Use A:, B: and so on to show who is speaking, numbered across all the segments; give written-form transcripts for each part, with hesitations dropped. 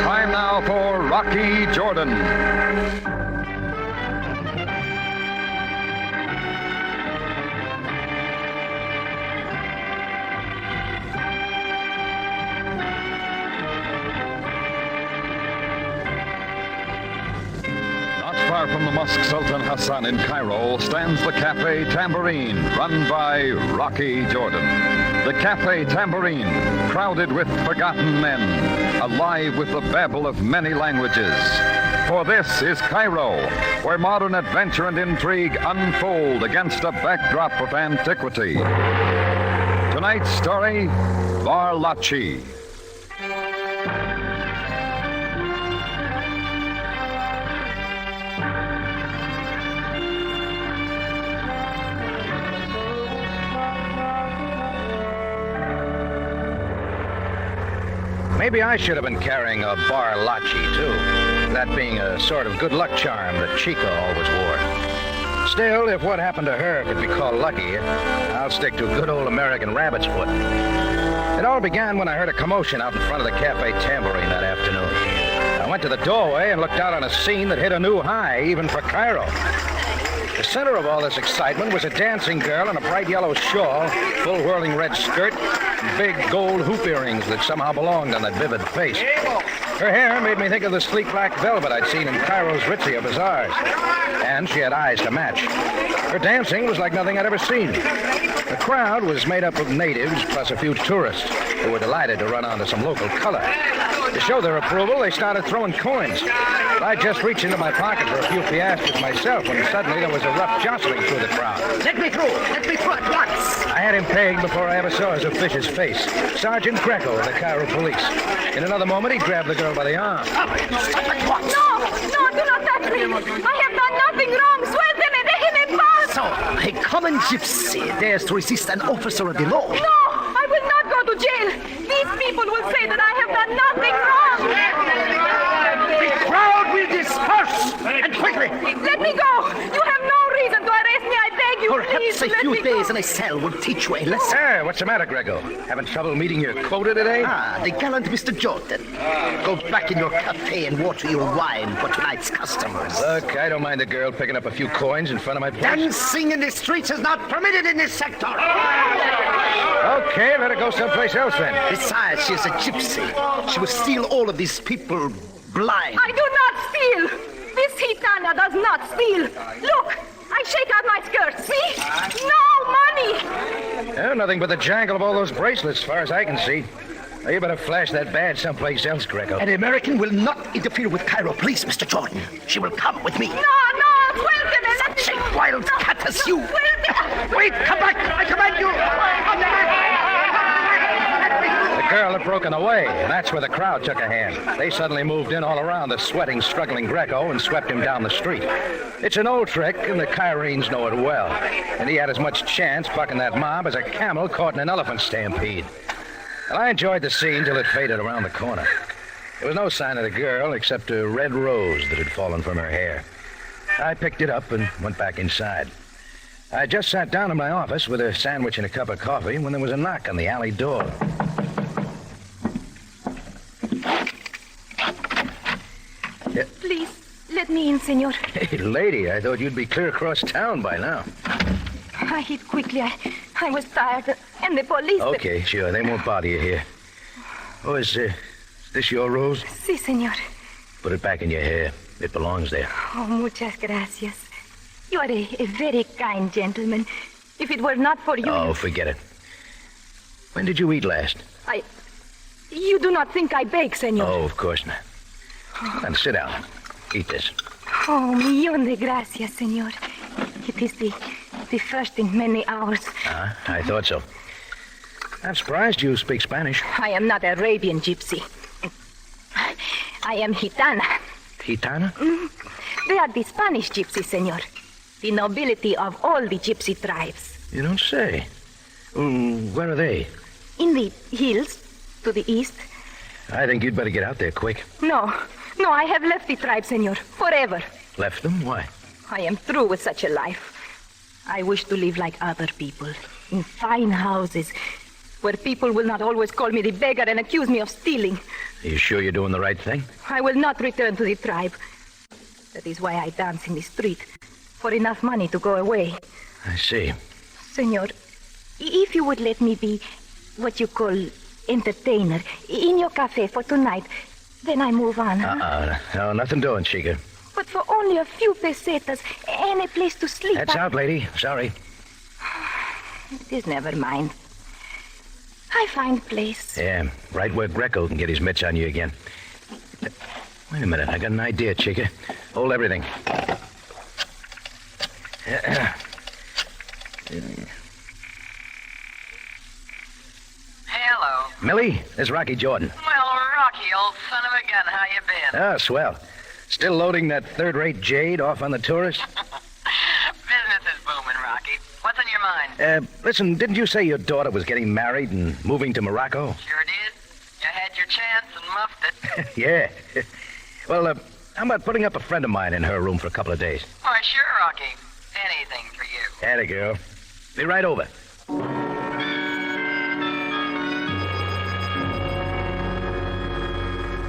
A: Time now for Rocky Jordan. Far from the Mosque Sultan Hassan in Cairo stands the Cafe Tambourine, run by Rocky Jordan. The Cafe Tambourine, crowded with forgotten men, alive with the babble of many languages. For this is Cairo, where modern adventure and intrigue unfold against a backdrop of antiquity. Tonight's story, Varlachi.
B: Maybe I should have been carrying a Varlachi, too. That being a sort of good luck charm that Chica always wore. Still, if what happened to her could be called lucky, I'll stick to good old American rabbit's foot. It all began when I heard a commotion out in front of the Cafe Tambourine that afternoon. I went to the doorway and looked out on a scene that hit a new high, even for Cairo. The center of all this excitement was a dancing girl in a bright yellow shawl, full whirling red skirt, and big gold hoop earrings that somehow belonged on that vivid face. Her hair made me think of the sleek black velvet I'd seen in Cairo's Ritzia bazaars. And she had eyes to match. Her dancing was like nothing I'd ever seen. The crowd was made up of natives plus a few tourists who were delighted to run onto some local color. To show their approval, they started throwing coins. I just reached into my pocket for a few piastres myself when suddenly there was a rough jostling through the crowd.
C: Let me through at once.
B: I had him pegged before I ever saw his officious face. Sergeant Greco of the Cairo police. In another moment, he grabbed the girl by the arm.
C: Stop at once.
D: No, do not touch me. I have done nothing wrong. Suélteme, déjeme en paz.
C: So, a common gypsy dares to resist an officer of the law.
D: No, I will not go to jail. These people will say that I have done nothing wrong.
C: The crowd will disperse, and quickly.
D: Let me go. You have no reason to arrest me. I beg you, please.
C: Perhaps a few days in a cell will teach you a lesson.
B: Hey, what's the matter, Greco? Having trouble meeting your quota today?
C: The gallant Mr. Jordan. Go back in your cafe and water your wine for tonight's customers.
B: Look, I don't mind the girl picking up a few coins in front of my place.
C: Dancing in the streets is not permitted in this sector.
B: Okay, let her go someplace else then.
C: Besides, she is a gypsy. She will steal all of these people blind.
D: I do not steal. This gitana does not steal. Look, I shake out my skirt. See? No money.
B: Oh, nothing but the jangle of all those bracelets, as far as I can see. Now, you better flash that badge someplace else, Greco.
C: An American will not interfere with Cairo police, Mr. Jordan. She will come with me.
D: No, suélteme. Let me
C: Such
D: go.
C: a wild cat as you.
D: Suélteme.
C: Wait, come back. I command you.
B: The girl had broken away, and that's where the crowd took a hand. They suddenly moved in all around the sweating, struggling Greco and swept him down the street. It's an old trick, and the Cairenes know it well. And he had as much chance bucking that mob as a camel caught in an elephant stampede. And I enjoyed the scene till it faded around the corner. There was no sign of the girl except a red rose that had fallen from her hair. I picked it up and went back inside. I just sat down in my office with a sandwich and a cup of coffee when there was a knock on the alley door.
D: Please, let me in, senor.
B: Hey, lady, I thought you'd be clear across town by now.
D: I hid quickly. I was tired, and the police...
B: Okay, sure, they won't bother you here. Oh, is this your rose?
D: Si, senor.
B: Put it back in your hair. It belongs there.
D: Oh, muchas gracias. You are a very kind gentleman. If it were not for you...
B: Oh, forget it. When did you eat last?
D: You do not think I beg, senor?
B: Oh, of course not. Come on, sit down. Eat this.
D: Oh, millón de gracias, senor. It is the first in many hours.
B: I thought so. I'm surprised you speak Spanish.
D: I am not Arabian gypsy. I am gitana.
B: Gitana?
D: They are the Spanish gypsies, senor. The nobility of all the gypsy tribes.
B: You don't say. Where are they?
D: In the hills, to the east.
B: I think you'd better get out there quick.
D: No, I have left the tribe, senor, forever.
B: Left them? Why?
D: I am through with such a life. I wish to live like other people, in fine houses, where people will not always call me the beggar and accuse me of stealing.
B: Are you sure you're doing the right thing?
D: I will not return to the tribe. That is why I dance in the street, for enough money to go away.
B: I see.
D: Senor, if you would let me be what you call entertainer in your cafe for tonight, then I move on.
B: No, nothing doing, Chica.
D: But for only a few pesetas and a place to sleep...
B: That's out, lady. Sorry.
D: It is never mind. I find place.
B: Yeah, right where Greco can get his mitts on you again. Wait a minute, I got an idea, Chica. Hold everything.
E: Hello.
B: Millie, this is Rocky Jordan.
E: Well, Rocky, old son of a gun, how you been?
B: Ah, swell. Still loading that third-rate jade off on the tourists?
E: Business is booming, Rocky. What's on your mind?
B: Listen, didn't you say your daughter was getting married and moving to Morocco?
E: Sure did. You had your chance and muffed it.
B: Yeah. Well, how about putting up a friend of mine in her room for a couple of days?
E: Why, sure, Rocky. Anything for you.
B: Atta girl. Be right over.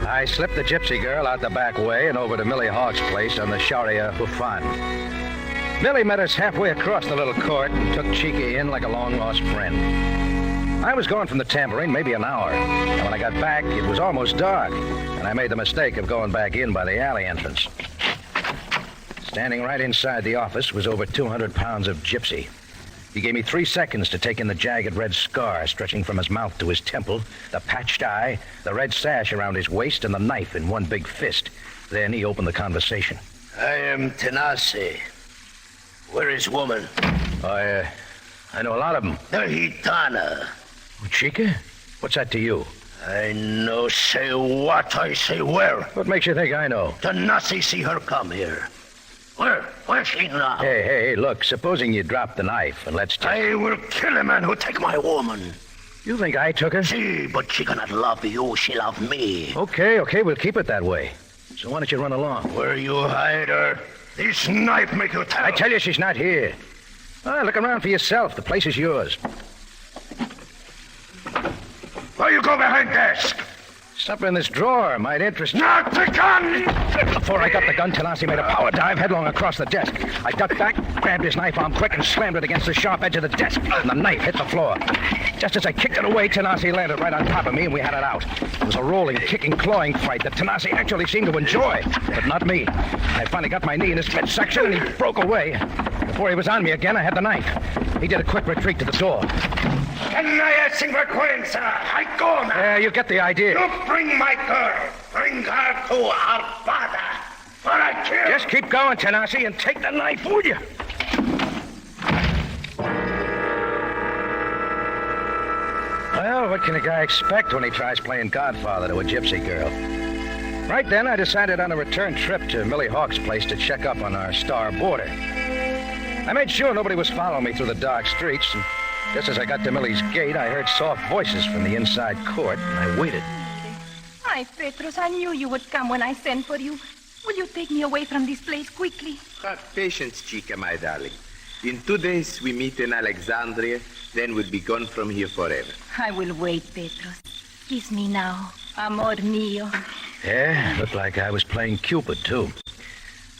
B: I slipped the gypsy girl out the back way and over to Millie Hawk's place on the Sharia Hufan. Millie met us halfway across the little court and took Chica in like a long-lost friend. I was gone from the tambourine maybe an hour, and when I got back, it was almost dark, and I made the mistake of going back in by the alley entrance. Standing right inside the office was over 200 pounds of gypsy. He gave me 3 seconds to take in the jagged red scar stretching from his mouth to his temple, the patched eye, the red sash around his waist, and the knife in one big fist. Then he opened the conversation.
C: I am Tanasi. Where is woman?
B: I know a lot of them.
C: The Gitana.
B: Chica? What's that to you?
C: I know say what, I say where.
B: What makes you think I know?
C: Tanasi see her come here. Where's she now?
B: Hey, look, supposing you drop the knife and let's just...
C: I will kill a man who take my woman.
B: You think I took her?
C: See, but she cannot love you, she love me.
B: Okay, we'll keep it that way. So why don't you run along?
C: Where you hide her? This knife make you tell.
B: I tell you she's not here. Look around for yourself. The place is yours.
C: Why you go behind desk?
B: Something in this drawer might interest you.
C: Not the gun!
B: Before I got the gun, Tanasi made a power dive headlong across the desk. I ducked back, grabbed his knife arm quick, and slammed it against the sharp edge of the desk. And the knife hit the floor. Just as I kicked it away, Tanasi landed right on top of me, and we had it out. It was a rolling, kicking, clawing fight that Tanasi actually seemed to enjoy, but not me. I finally got my knee in his midsection, and he broke away. Before he was on me again, I had the knife. He did a quick retreat to the door. You get the idea.
C: You bring my girl. Bring her to our father. For I kill.
B: Just keep going, Tanasi, and take the knife, would you? Well, what can a guy expect when he tries playing godfather to a gypsy girl? Right then, I decided on a return trip to Millie Hawk's place to check up on our star boarder. I made sure nobody was following me through the dark streets, and just as I got to Millie's gate, I heard soft voices from the inside court, and I waited.
D: Hi, Petros. I knew you would come when I sent for you. Will you take me away from this place quickly?
F: Have patience, Chica, my darling. In 2 days, we meet in Alexandria, then we'll be gone from here forever.
D: I will wait, Petros. Kiss me now, amor mío.
B: Yeah, looked like I was playing Cupid, too.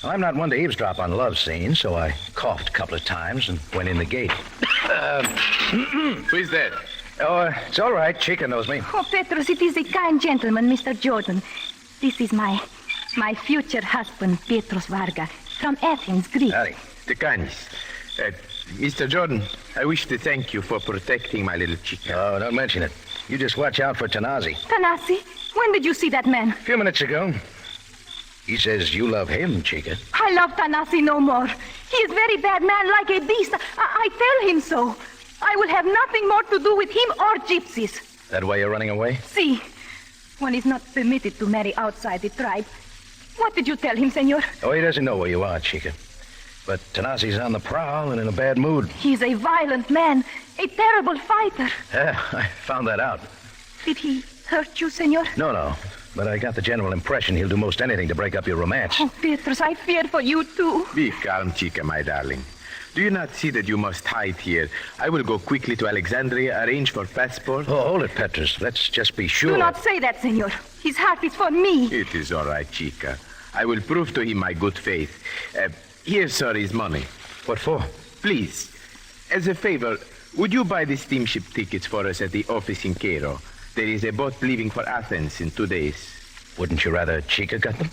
B: Well, I'm not one to eavesdrop on love scenes, so I coughed a couple of times and went in the gate.
F: Who is that?
B: Oh, it's all right. Chica knows me.
D: Oh, Petros, it is a kind gentleman, Mr. Jordan. This is my future husband, Petros Varga, from Athens, Greece.
B: Howdy.
F: Tekanis. Mr. Jordan, I wish to thank you for protecting my little Chica.
B: Oh, don't mention it. You just watch out for Tanasi.
D: Tanasi, when did you see that man?
B: A few minutes ago. He says you love him, Chica.
D: I love Tanasi no more. He is very bad man, like a beast. I tell him so. I will have nothing more to do with him or gypsies.
B: That why you're running away?
D: See, one is not permitted to marry outside the tribe. What did you tell him, senor?
B: Oh, he doesn't know where you are, Chica. But Tanasi's on the prowl and in a bad mood.
D: He's a violent man, a terrible fighter.
B: Yeah, I found that out.
D: Did he hurt you, senor?
B: No. But I got the general impression he'll do most anything to break up your romance.
D: Oh, Petros, I fear for you, too.
F: Be calm, Chica, my darling. Do you not see that you must hide here? I will go quickly to Alexandria, arrange for passport.
B: Oh, hold it, Petrus. Let's just be sure.
D: Do not say that, senor. His heart is for me.
F: It is all right, Chica. I will prove to him my good faith. Here, sir, is money.
B: What for?
F: Please, as a favor, would you buy the steamship tickets for us at the office in Cairo? There is a boat leaving for Athens in 2 days.
B: Wouldn't you rather Chica got them?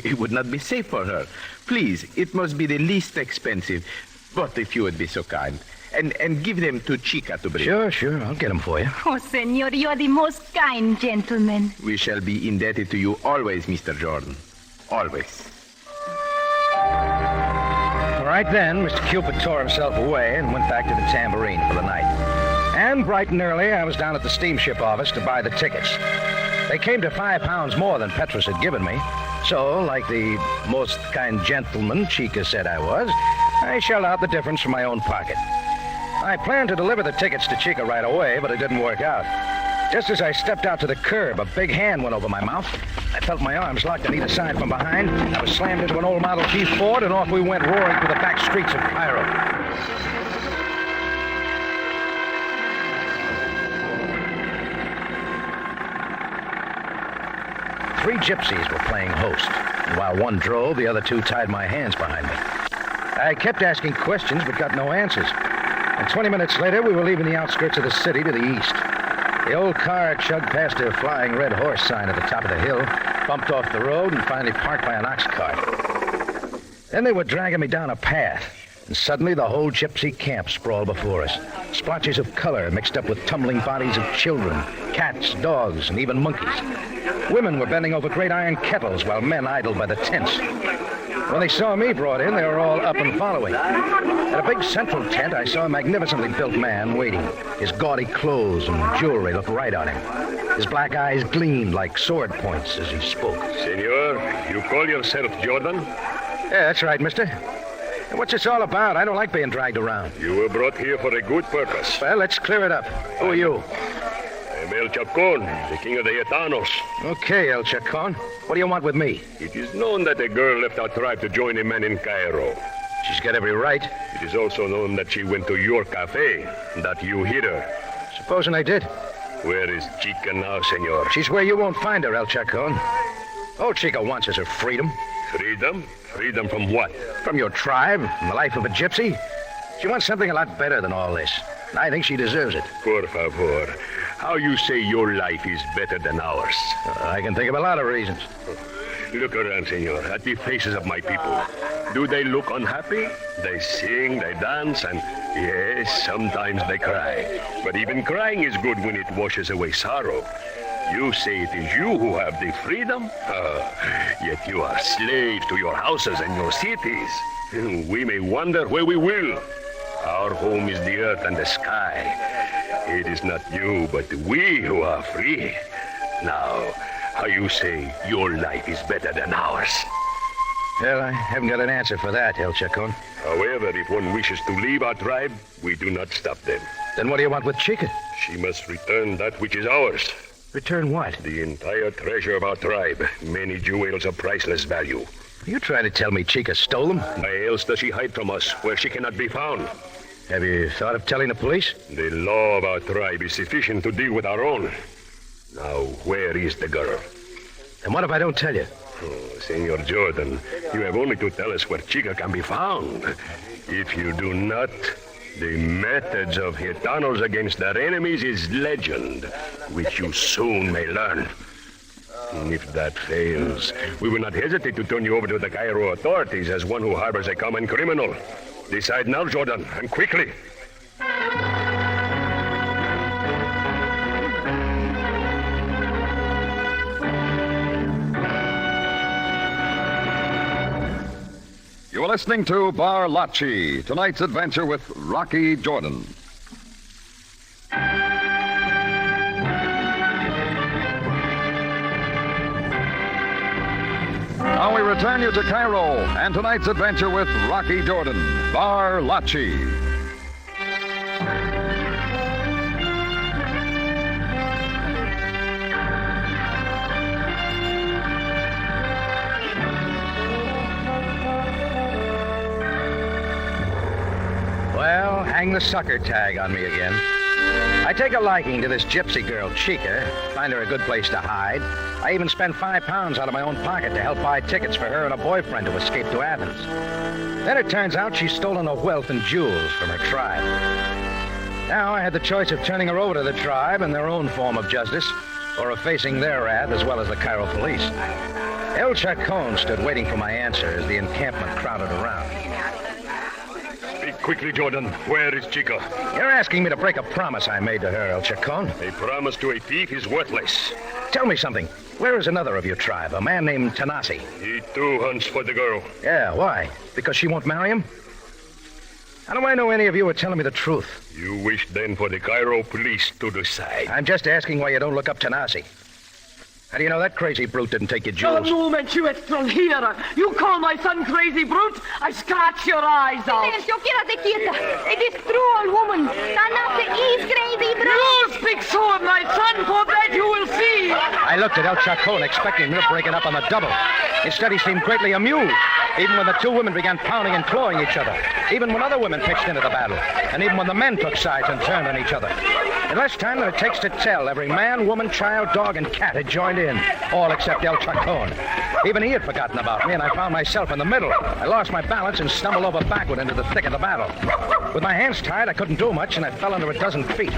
F: It would not be safe for her. Please, it must be the least expensive. But if you would be so kind. And give them to Chica to bring.
B: Sure. I'll get them for you.
D: Oh, senor, you are the most kind gentleman.
F: We shall be indebted to you always, Mr. Jordan. Always.
B: All right, then, Mr. Cupid tore himself away and went back to the Tambourine for the night. And bright and early, I was down at the steamship office to buy the tickets. They came to £5 more than Petrus had given me. So, like the most kind gentleman Chica said I was, I shelled out the difference from my own pocket. I planned to deliver the tickets to Chica right away, but it didn't work out. Just as I stepped out to the curb, a big hand went over my mouth. I felt my arms locked on either side from behind. I was slammed into an old Model T Ford, and off we went roaring through the back streets of Cairo. Three gypsies were playing host, and while one drove, the other two tied my hands behind me. I kept asking questions, but got no answers. And 20 minutes later, we were leaving the outskirts of the city to the east. The old car chugged past a flying red horse sign at the top of the hill, bumped off the road, and finally parked by an ox cart. Then they were dragging me down a path, and suddenly the whole gypsy camp sprawled before us. Splotches of color mixed up with tumbling bodies of children, cats, dogs, and even monkeys. Women were bending over great iron kettles while men idled by the tents. When they saw me brought in, they were all up and following. At a big central tent, I saw a magnificently built man waiting. His gaudy clothes and jewelry looked right on him. His black eyes gleamed like sword points as he spoke.
G: Senor, you call yourself Jordan?
B: Yeah, that's right, mister. What's this all about? I don't like being dragged around.
G: You were brought here for a good purpose.
B: Well, let's clear it up. Who are you?
G: I'm El Chacon, the king of the Gitanos.
B: Okay, El Chacon. What do you want with me?
G: It is known that a girl left our tribe to join a man in Cairo.
B: She's got every right.
G: It is also known that she went to your cafe, that you hid her.
B: Supposing I did.
G: Where is Chica now, senor?
B: She's where you won't find her, El Chacon. All Chica wants is her freedom.
G: Freedom? Freedom from what?
B: From your tribe, from the life of a gypsy. She wants something a lot better than all this. And I think she deserves it.
G: Por favor. How you say your life is better than ours?
B: I can think of a lot of reasons.
G: Look around, senor, at the faces of my people. Do they look unhappy? They sing, they dance, and yes, sometimes they cry. But even crying is good when it washes away sorrow. You say it is you who have the freedom? Yet you are slaves to your houses and your cities. We may wander where we will. Our home is the earth and the sky. It is not you, but we who are free. Now, how you say your life is better than ours?
B: Well, I haven't got an answer for that, El Chacon.
G: However, if one wishes to leave our tribe, we do not stop them.
B: Then what do you want with Chica?
G: She must return that which is ours.
B: Return what?
G: The entire treasure of our tribe. Many jewels of priceless value.
B: Are you trying to tell me Chica stole them?
G: Why else does she hide from us, where she cannot be found?
B: Have you thought of telling the police?
G: The law of our tribe is sufficient to deal with our own. Now, where is the girl?
B: And what if I don't tell you?
G: Oh, Senor Jordan, you have only to tell us where Chica can be found. If you do not, the methods of Gitanos against their enemies is legend, which you soon may learn. And if that fails, we will not hesitate to turn you over to the Cairo authorities as one who harbors a common criminal. Decide now, Jordan, and quickly.
A: You are listening to Varlachi, tonight's adventure with Rocky Jordan. Now we return you to Cairo and tonight's adventure with Rocky Jordan, Varlachi.
B: Hang the sucker tag on me again. I take a liking to this gypsy girl, Chica. Find her a good place to hide. I even spend £5 out of my own pocket to help buy tickets for her and a boyfriend to escape to Athens. Then it turns out she's stolen a wealth and jewels from her tribe. Now I had the choice of turning her over to the tribe in their own form of justice, or of facing their wrath as well as the Cairo police. El Chacon stood waiting for my answer as the encampment crowded around.
G: Speak quickly, Jordan. Where is Chica?
B: You're asking me to break a promise I made to her, El Chacon.
G: A promise to a thief is worthless.
B: Tell me something. Where is another of your tribe, a man named Tanasi?
G: He too hunts for the girl.
B: Yeah, why? Because she won't marry him? How do I know any of you are telling me the truth?
G: You wish then for the Cairo police to decide.
B: I'm just asking why you don't look up Tanasi. How do you know that crazy brute didn't take your jewels?
H: A moment, you extranjera. You call my son crazy brute? I scratch your eyes out.
D: Silencio, quédate quieta. It is true, old woman. Tanase is crazy, bro.
H: You speak so of my son, for that you will see.
B: I looked at El Chacon, expecting him to break it up on the double. Instead, he seemed greatly amused, even when the two women began pounding and clawing each other, even when other women pitched into the battle, and even when the men took sides and turned on each other. In less time than it takes to tell, every man, woman, child, dog, and cat had joined in, all except El Chacon. Even he had forgotten about me, and I found myself in the middle. I lost my balance and stumbled over backward into the thick of the battle. With my hands tied, I couldn't do much, and I fell under a dozen feet.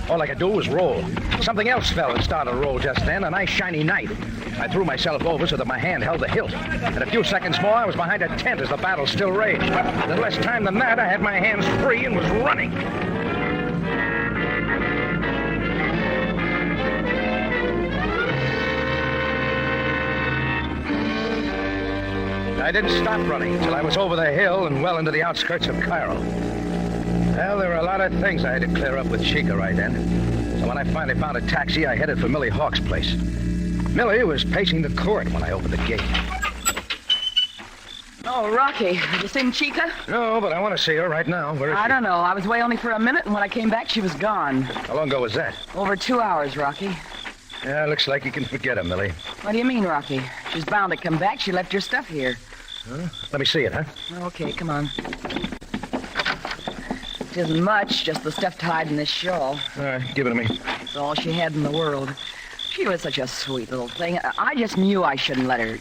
B: All I could do was roll. Something else fell and started to roll just then, a nice shiny knife. I threw myself over so that my hand held the hilt. In a few seconds more, I was behind a tent as the battle still raged. In less time than that, I had my hands free and was running. I didn't stop running until I was over the hill and well into the outskirts of Cairo. Well, there were a lot of things I had to clear up with Chica right then. So when I finally found a taxi, I headed for Millie Hawk's place. Millie was pacing the court when I opened the gate.
H: Oh, Rocky, have you seen Chica?
B: No, but I want to see her right now. Where is she?
H: I don't know. I was away only for a minute, and when I came back, she was gone.
B: How long ago was that?
H: Over 2 hours, Rocky.
B: Yeah, looks like you can forget her, Millie.
H: What do you mean, Rocky? She's bound to come back. She left your stuff here.
B: Huh? Let me see it, huh?
H: Okay, come on. It isn't much, just the stuff tied in this shawl.
B: All right, give it to me.
H: It's all she had in the world. She was such a sweet little thing. I just knew I shouldn't let her...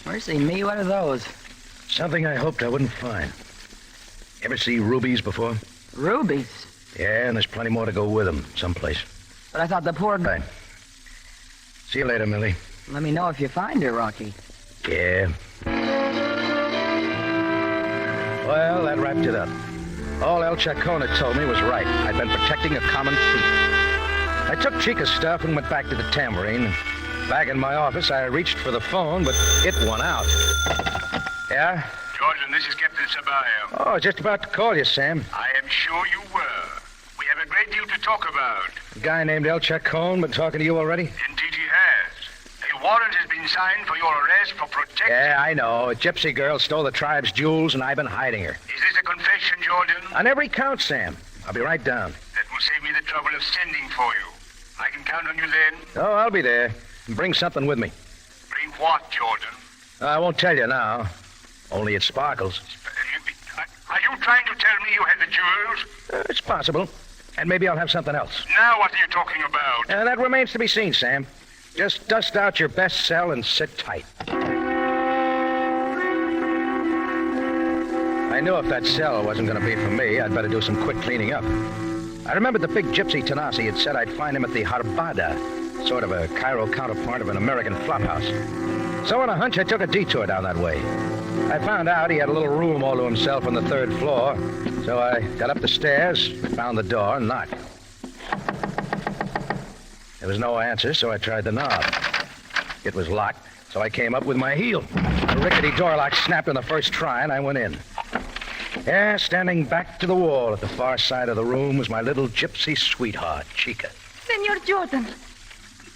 H: Mercy me, what are those?
B: Something I hoped I wouldn't find. Ever see rubies before?
H: Rubies?
B: Yeah, and there's plenty more to go with them, someplace.
H: But I thought the poor...
B: Right. See you later, Millie.
H: Let me know if you find her, Rocky.
B: Yeah. Well, that wrapped it up. All El Chacon had told me was right. I'd been protecting a common thief. I took Chica's stuff and went back to the tambourine. Back in my office, I reached for the phone, but it won out. Yeah?
I: Jordan, this is Captain Sabayo.
B: Oh, just about to call you, Sam.
I: I am sure you were. We have a great deal to talk about.
B: A guy named El Chacon been talking to you already?
I: Indeed he has. A warrant has been signed for your arrest for protecting...
B: Yeah, I know. A gypsy girl stole the tribe's jewels, and I've been hiding her.
I: Is this a confession, Jordan?
B: On every count, Sam. I'll be right down.
I: That will save me the trouble of sending for you. I can count on you then?
B: Oh, I'll be there. And bring something with me.
I: Bring what, Jordan?
B: I won't tell you now. Only it sparkles.
I: Are you trying to tell me you had the jewels?
B: It's possible. And maybe I'll have something else.
I: Now what are you talking about?
B: That remains to be seen, Sam. Just dust out your best cell and sit tight. I knew if that cell wasn't going to be for me, I'd better do some quick cleaning up. I remembered the big gypsy Tanasi had said I'd find him at the Harbada, sort of a Cairo counterpart of an American flophouse. So on a hunch, I took a detour down that way. I found out he had a little room all to himself on the 3rd floor, so I got up the stairs, found the door, and knocked. There was no answer, so I tried the knob. It was locked, so I came up with my heel. The rickety door lock snapped on the first try, and I went in. Yeah, standing back to the wall at the far side of the room was my little gypsy sweetheart, Chica.
D: Senor Jordan.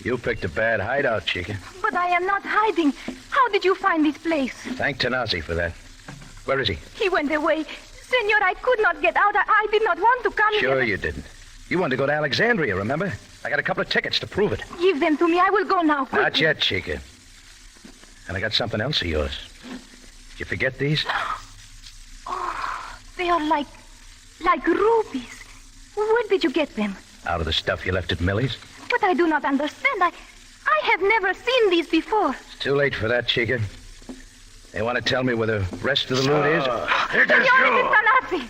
B: You picked a bad hideout, Chica.
D: But I am not hiding. How did you find this place?
B: Thank Tanasi for that. Where is he?
D: He went away. Senor, I could not get out. I did not want to come here.
B: Sure you didn't. You wanted to go to Alexandria, remember? I got a couple of tickets to prove it.
D: Give them to me. I will go now. Quickly.
B: Not yet, Chica. And I got something else of yours. Did you forget these?
D: Oh, they are like Like rubies. Where did you get them?
B: Out of the stuff you left at Millie's?
D: But I do not understand. I have never seen these before.
B: It's too late for that, Chica. They want to tell me where the rest of the loot is?
C: It is you!
D: Tanasi!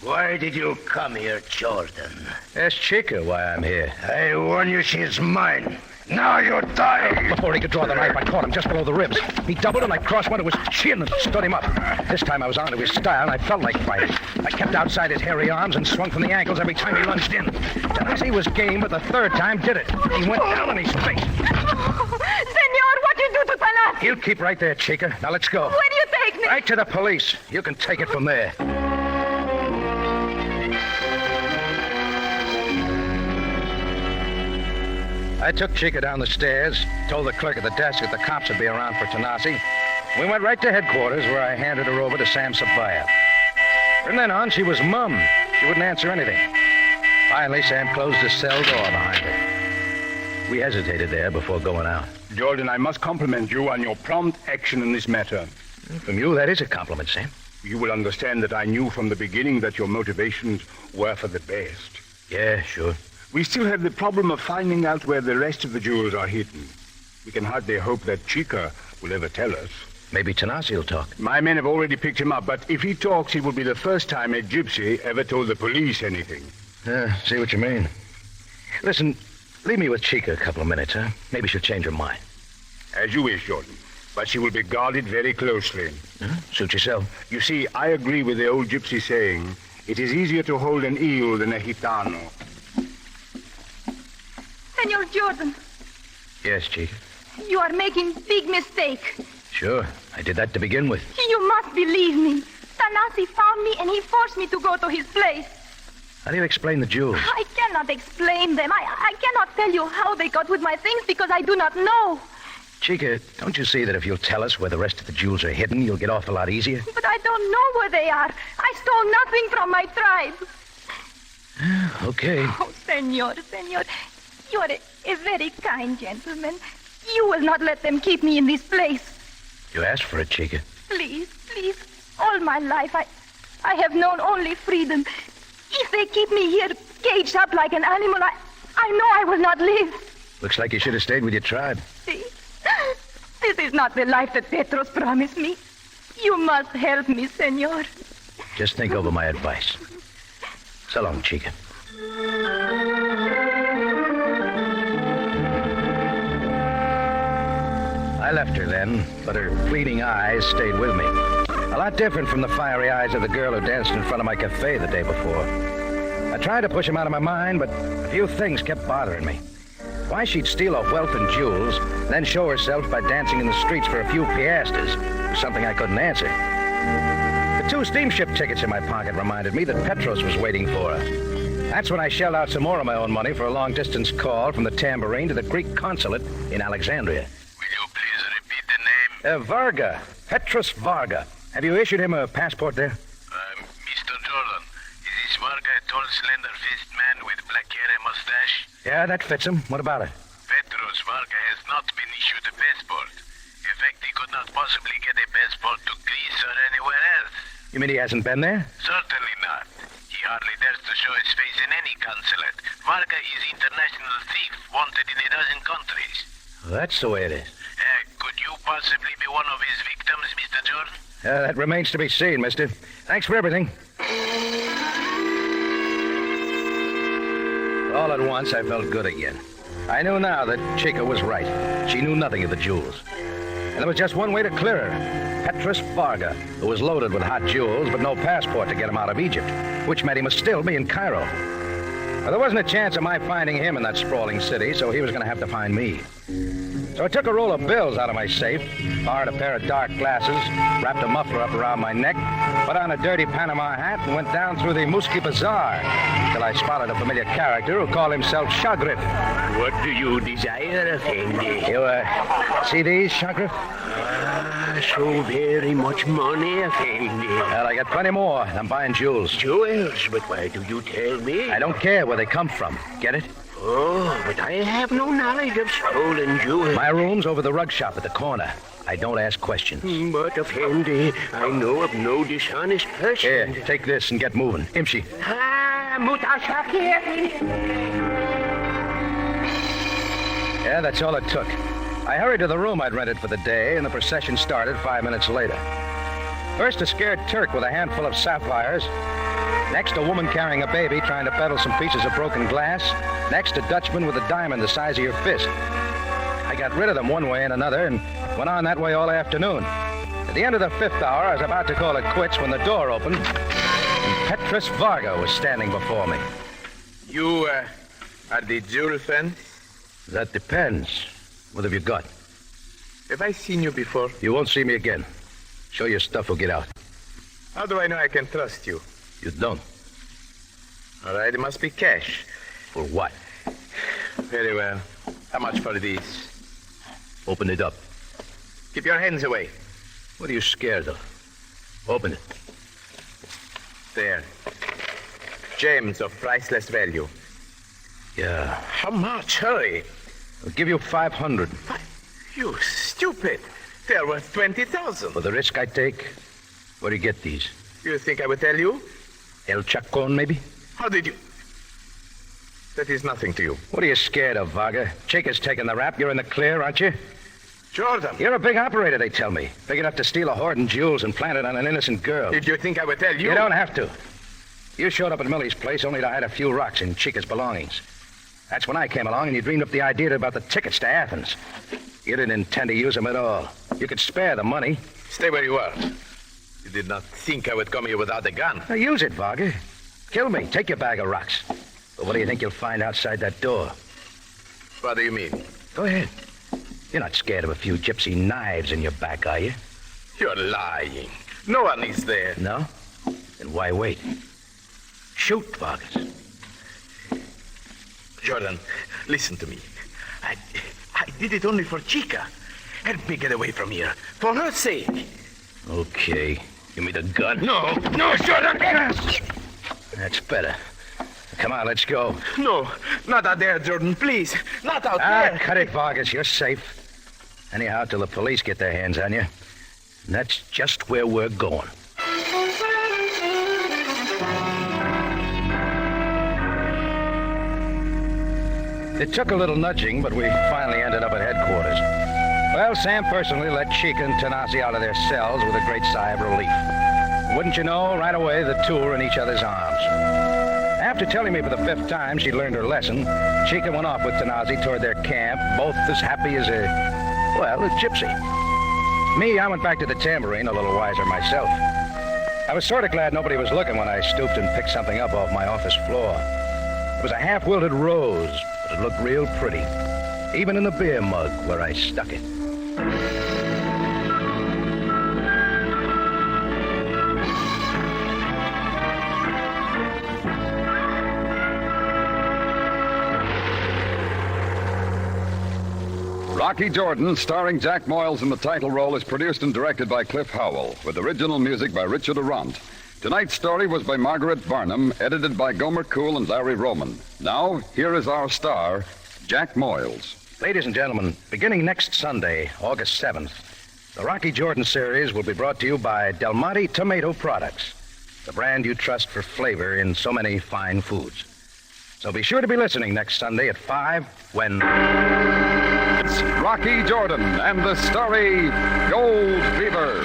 C: Why did you come here, Jordan?
B: Ask Chica why I'm here.
C: I warn you, she's mine. Now you die!
B: Before he could draw the knife, I caught him just below the ribs. He doubled and I crossed one to his chin and stood him up. This time I was onto his style and I felt like fighting. I kept outside his hairy arms and swung from the ankles every time he lunged in. Tanasi was game, but the third time did it. He went down on his face.
D: Senor, what did you do to Tanasi?
B: He'll keep right there, Chica. Now let's go.
D: Where do you take me?
B: Right to the police. You can take it from there. I took Chica down the stairs, told the clerk at the desk that the cops would be around for Tanasi. We went right to headquarters, where I handed her over to Sam Sabaya. From then on, she was mum. She wouldn't answer anything. Finally, Sam closed the cell door behind her. We hesitated there before going out.
G: Jordan, I must compliment you on your prompt action in this matter.
B: From you, that is a compliment, Sam.
G: You will understand that I knew from the beginning that your motivations were for the best.
B: Yeah, sure.
G: We still have the problem of finding out where the rest of the jewels are hidden. We can hardly hope that Chica will ever tell us.
B: Maybe Tanasi will talk.
G: My men have already picked him up, but if he talks, it will be the first time a gypsy ever told the police anything.
B: See what you mean. Listen, leave me with Chica a couple of minutes, huh? Maybe she'll change her mind.
G: As you wish, Jordan. But she will be guarded very closely.
B: Suit yourself.
G: You see, I agree with the old gypsy saying, it is easier to hold an eel than a gitano.
D: Senor Jordan,
B: Yes, Chica.
D: you are making big mistake.
B: Sure. I did that to begin with.
D: You must believe me. Tanasi found me and he forced me to go to his place.
B: How do you explain the jewels?
D: I cannot explain them. I cannot tell you how they got with my things because I do not know.
B: Chica, don't you see that if you'll tell us where the rest of the jewels are hidden, you'll get off a lot easier?
D: But I don't know where they are. I stole nothing from my tribe.
B: Okay.
D: Oh, senor, you are a very kind gentleman. You will not let them keep me in this place.
B: You asked for it, Chica.
D: Please. All my life, I have known only freedom. If they keep me here, caged up like an animal, I know I will not live.
B: Looks like you should have stayed with your tribe.
D: See? This is not the life that Petros promised me. You must help me, senor.
B: Just think over my advice. So long, Chica. I left her then, but her pleading eyes stayed with me. A lot different from the fiery eyes of the girl who danced in front of my cafe the day before. I tried to push them out of my mind, but a few things kept bothering me. Why she'd steal off wealth and jewels, then show herself by dancing in the streets for a few piastres was something I couldn't answer. The 2 steamship tickets in my pocket reminded me that Petros was waiting for her. That's when I shelled out some more of my own money for a long-distance call from the Tambourine to the Greek consulate in Alexandria.
I: Will you please repeat the name?
B: Varga. Petros Varga. Have you issued him a passport there?
I: Mr. Jordan, is this Varga a tall, slender-faced man with black hair and mustache?
B: Yeah, that fits him. What about it?
I: Petros Varga has not been issued a passport. In fact, he could not possibly get a passport to Greece or anywhere else.
B: You mean he hasn't been there?
I: Certainly not. He hardly dares to show his face in any consulate. Varga is international thief, wanted in a dozen countries.
B: Well, that's the way it is.
I: Could you possibly be one of his victims, Mr. Jordan?
B: That remains to be seen, mister. Thanks for everything. All at once, I felt good again. I knew now that Chica was right. She knew nothing of the jewels. And there was just one way to clear her. Petros Varga, who was loaded with hot jewels, but no passport to get him out of Egypt, which meant he must still be in Cairo. Well, there wasn't a chance of my finding him in that sprawling city, so he was going to have to find me. So I took a roll of bills out of my safe, borrowed a pair of dark glasses, wrapped a muffler up around my neck, put on a dirty Panama hat, and went down through the Muski Bazaar till I spotted a familiar character who called himself Shagrif.
G: What do you desire, Effendi?
B: You, see these, Shagrif?
G: So very much money, Effendi.
B: Well, I got plenty more. I'm buying jewels.
G: Jewels? But why do you tell me?
B: I don't care where they come from. Get it?
C: Oh, but I have no knowledge of stolen jewels.
B: My room's over the rug shop at the corner. I don't ask questions.
C: But, Effendi, I know of no dishonest person.
B: Here, take this and get moving. Imshi. Yeah, that's all it took. I hurried to the room I'd rented for the day, and the procession started 5 minutes later. First, a scared Turk with a handful of sapphires. Next, a woman carrying a baby trying to peddle some pieces of broken glass. Next, a Dutchman with a diamond the size of your fist. I got rid of them one way and another and went on that way all afternoon. At the end of the 5th hour, I was about to call it quits when the door opened, and Petrus Varga was standing before me.
F: You, are the jewel fan?
B: That depends. What have you got?
F: Have I seen you before?
B: You won't see me again. Show your stuff or get out.
F: How do I know I can trust you?
B: You don't.
F: All right, it must be cash.
B: For what?
F: Very well. How much for these?
B: Open it up.
F: Keep your hands away.
B: What are you scared of? Open it.
F: There. Gems of priceless value.
B: Yeah.
F: How much? Hurry.
B: I'll give you 500.
F: You stupid. They're worth 20,000.
B: For the risk I take, where do you get these?
F: You think I would tell you?
B: El Chacon, maybe?
F: How did you... That is nothing to you.
B: What are you scared of, Varga? Chica's taking the rap. You're in the clear, aren't you?
F: Jordan.
B: You're a big operator, they tell me. Big enough to steal a hoard and jewels and plant it on an innocent girl.
F: Did you think I would tell you?
B: You don't have to. You showed up at Millie's place only to hide a few rocks in Chica's belongings. That's when I came along and you dreamed up the idea about the tickets to Athens. You didn't intend to use them at all. You could spare the money.
F: Stay where you are. You did not think I would come here without a gun.
B: Now use it, Varga. Kill me. Take your bag of rocks. But what do you think you'll find outside that door?
F: What do you mean?
B: Go ahead. You're not scared of a few gypsy knives in your back, are you?
F: You're lying. No one is there.
B: No? Then why wait? Shoot, Vargas.
F: Jordan, listen to me. I did it only for Chica. Help me get away from here. For her sake.
B: Okay. Give me the gun.
F: No, Jordan!
B: That's better. Come on, let's go.
F: No, not out there, Jordan, please. Not out there.
B: Cut it, Vargas. You're safe. Anyhow, till the police get their hands on you. And that's just where we're going. It took a little nudging, but we finally ended up at headquarters. Well, Sam personally let Chica and Tanasi out of their cells with a great sigh of relief. Wouldn't you know, right away, the two were in each other's arms. After telling me for the 5th time she'd learned her lesson, Chica went off with Tanasi toward their camp, both as happy as a gypsy. Me, I went back to the tambourine, a little wiser myself. I was sort of glad nobody was looking when I stooped and picked something up off my office floor. It was a half-wilted rose, but it looked real pretty, even in the beer mug where I stuck it.
A: Rocky Jordan, starring Jack Moyles in the title role, is produced and directed by Cliff Howell, with original music by Richard Arant. Tonight's story was by Margaret Barnum, edited by Gomer Cool and Larry Roman. Now, here is our star, Jack Moyles.
B: Ladies and gentlemen, beginning next Sunday, August 7th, the Rocky Jordan series will be brought to you by Del Monte Tomato Products, the brand you trust for flavor in so many fine foods. So be sure to be listening next Sunday at 5 when...
A: It's Rocky Jordan and the story Gold Fever.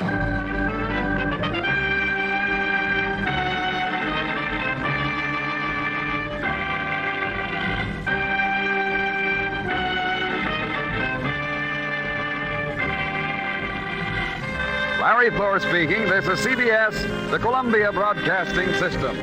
A: Larry Thor speaking. This is CBS, the Columbia Broadcasting System.